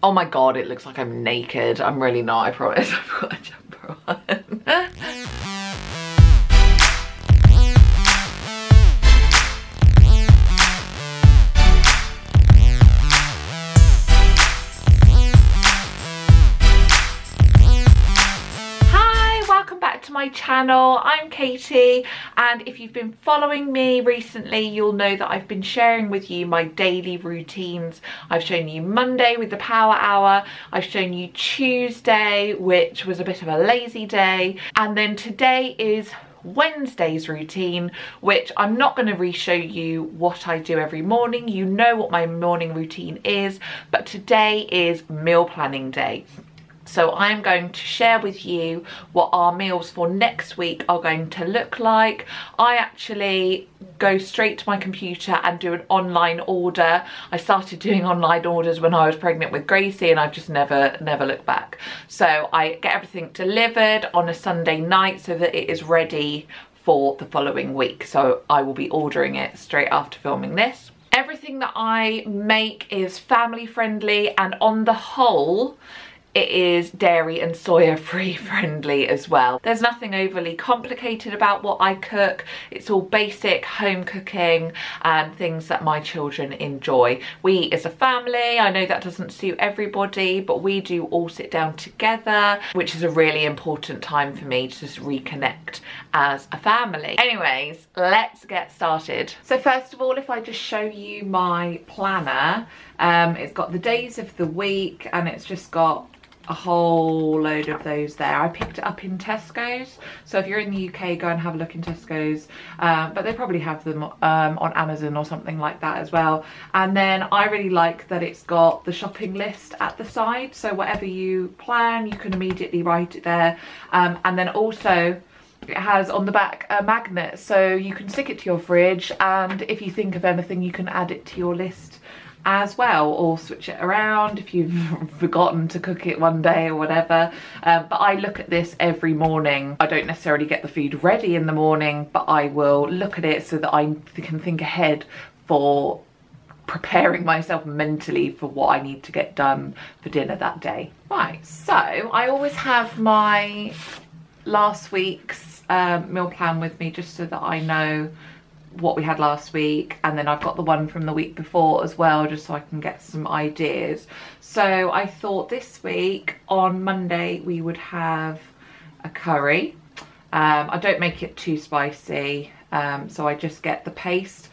Oh my god, it looks like I'm naked. I'm really not, I promise. I've got a jumper on. To my channel. I'm Katie, and if you've been following me recently, you'll know that I've been sharing with you my daily routines. I've shown you Monday with the power hour, I've shown you Tuesday, which was a bit of a lazy day, and then today is Wednesday's routine, which I'm not going to re-show you what I do every morning. You know what my morning routine is, but today is meal planning day. So I'm going to share with you what our meals for next week are going to look like. I actually go straight to my computer and do an online order. I started doing online orders when I was pregnant with Gracie, and I've just never looked back. So I get everything delivered on a Sunday night so that it is ready for the following week. So I will be ordering it straight after filming this. Everything that I make is family friendly, and on the whole, it is dairy and soya free friendly as well. There's nothing overly complicated about what I cook. It's all basic home cooking and things that my children enjoy. We as a family, I know that doesn't suit everybody, but we do all sit down together, which is a really important time for me to just reconnect as a family. Anyways, let's get started. So first of all, if I just show you my planner, it's got the days of the week, and it's just got a whole load of those there. I picked it up in Tesco's, so if you're in the UK, go and have a look in Tesco's, but they probably have them on Amazon or something like that as well. And then I really like that it's got the shopping list at the side, so whatever you plan, you can immediately write it there. And then also it has on the back a magnet, so you can stick it to your fridge, and if you think of anything, you can add it to your list as well, or switch it around if you've forgotten to cook it one day or whatever. But I look at this every morning. I don't necessarily get the food ready in the morning, but I will look at it so that I can think ahead for preparing myself mentally for what I need to get done for dinner that day. Right, so I always have my last week's meal plan with me, just so that I know what we had last week, and then I've got the one from the week before as well, just so I can get some ideas. So I thought this week on Monday we would have a curry. I don't make it too spicy, so I just get the paste.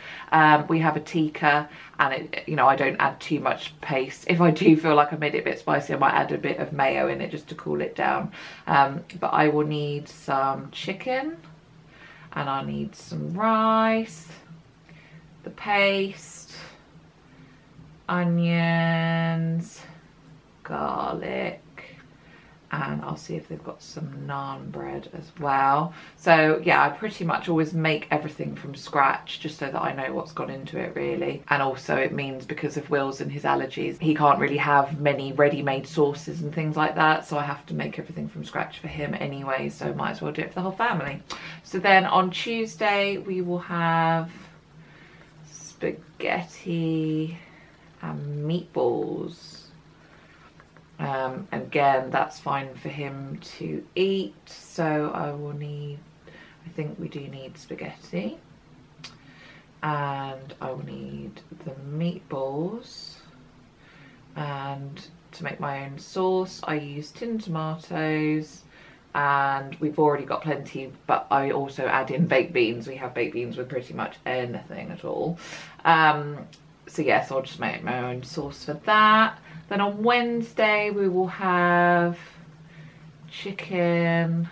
We have a tikka, and it, you know, I don't add too much paste. If I do feel like I made it a bit spicy, I might add a bit of mayo in it just to cool it down. But I will need some chicken, and I need some rice, the paste, onions, garlic, and I'll see if they've got some naan bread as well. So yeah, I pretty much always make everything from scratch, just so that I know what's gone into it really. And also it means, because of Will's and his allergies, he can't really have many ready-made sauces and things like that, so I have to make everything from scratch for him anyway, so might as well do it for the whole family. So then on Tuesday we will have spaghetti and meatballs. Again, that's fine for him to eat, so I will need, I think we do need spaghetti, and I will need the meatballs, and to make my own sauce I use tinned tomatoes, and we've already got plenty, but I also add in baked beans. We have baked beans with pretty much anything at all. So yes, I'll just make my own sauce for that. Then on Wednesday we will have chicken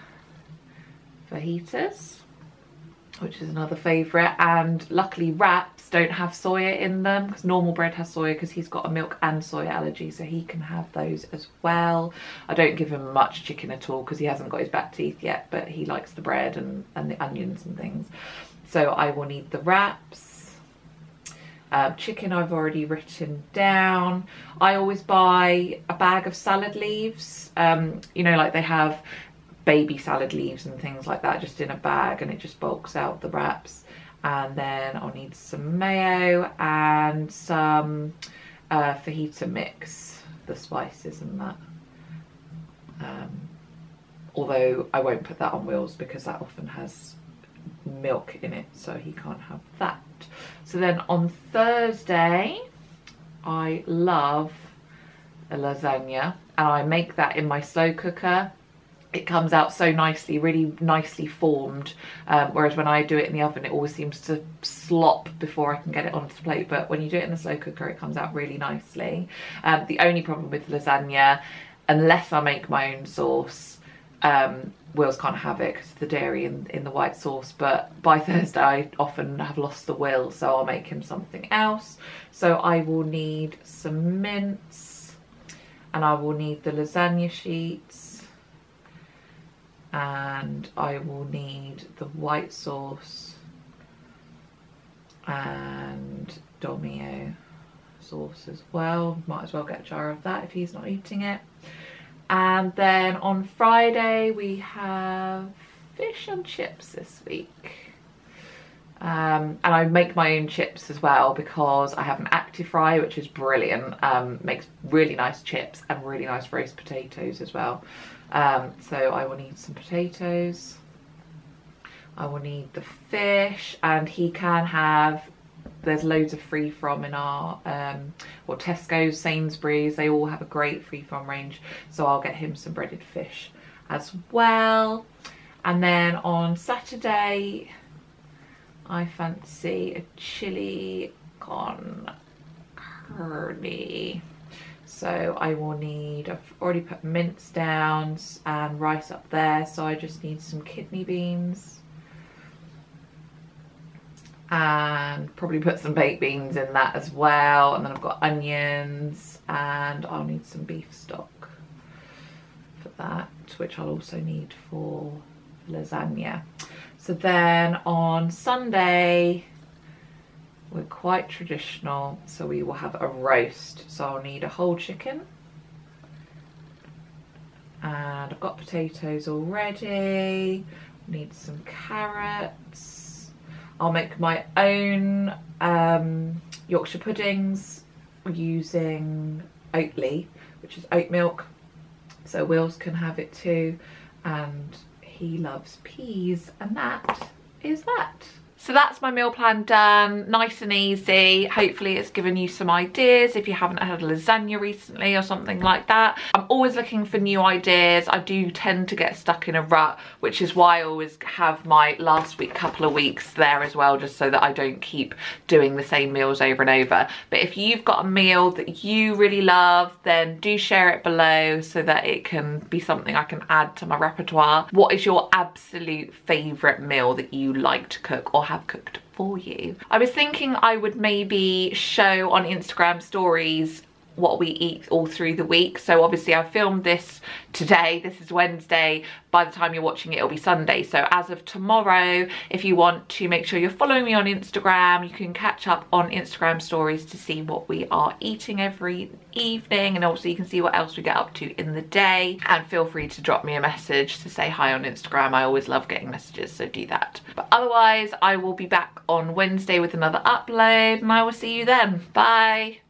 fajitas, which is another favourite, and luckily wraps don't have soya in them, because normal bread has soya, because he's got a milk and soya allergy, so he can have those as well. I don't give him much chicken at all because he hasn't got his back teeth yet, but he likes the bread and the onions and things. So I will need the wraps. Chicken I've already written down. I always buy a bag of salad leaves, you know, like they have baby salad leaves and things like that, just in a bag, and it just bulks out the wraps. And then I'll need some mayo and some fajita mix the spices and that. Although I won't put that on Will's because that often has milk in it, so he can't have that. So then on Thursday, I love a lasagna, and I make that in my slow cooker. It comes out so nicely, really nicely formed, whereas when I do it in the oven it always seems to slop before I can get it onto the plate, but when you do it in the slow cooker it comes out really nicely. The only problem with lasagna, unless I make my own sauce, Wills can't have it because of the dairy in the white sauce, but by Thursday I often have lost the will, so I'll make him something else. So I will need some mince, and I will need the lasagna sheets, and I will need the white sauce and Domino sauce as well. Might as well get a jar of that if he's not eating it. And then on Friday we have fish and chips this week. And I make my own chips as well because I have an active fry, which is brilliant. Makes really nice chips and really nice roast potatoes as well. So I will need some potatoes. I will need the fish, and he can have, there's loads of free from in our, or Tesco's, Sainsbury's, they all have a great free from range. So I'll get him some breaded fish as well. And then on Saturday, I fancy a chili con carne. So I will need, I've already put mince down and rice up there, so I just need some kidney beans. And probably put some baked beans in that as well. And then I've got onions, and I'll need some beef stock for that, which I'll also need for lasagna. So then on Sunday, we're quite traditional, so we will have a roast. So I'll need a whole chicken, and I've got potatoes already. Need some carrots. I'll make my own Yorkshire puddings using Oatly, which is oat milk, so Wills can have it too, and he loves peas, and that is that. So that's my meal plan done, nice and easy. Hopefully it's given you some ideas if you haven't had a lasagna recently or something like that. I'm always looking for new ideas. I do tend to get stuck in a rut, which is why I always have my last week, couple of weeks there as well, just so that I don't keep doing the same meals over and over. But if you've got a meal that you really love, then do share it below so that it can be something I can add to my repertoire. What is your absolute favourite meal that you like to cook or have cooked for you? I was thinking I would maybe show on Instagram stories what we eat all through the week. So obviously I filmed this today, this is Wednesday, by the time you're watching it it'll be Sunday. So as of tomorrow, if you want to make sure you're following me on Instagram, you can catch up on Instagram stories to see what we are eating every evening, and also you can see what else we get up to in the day. And feel free to drop me a message to say hi on Instagram. I always love getting messages, so do that. But otherwise I will be back on Wednesday with another upload, and I will see you then. Bye.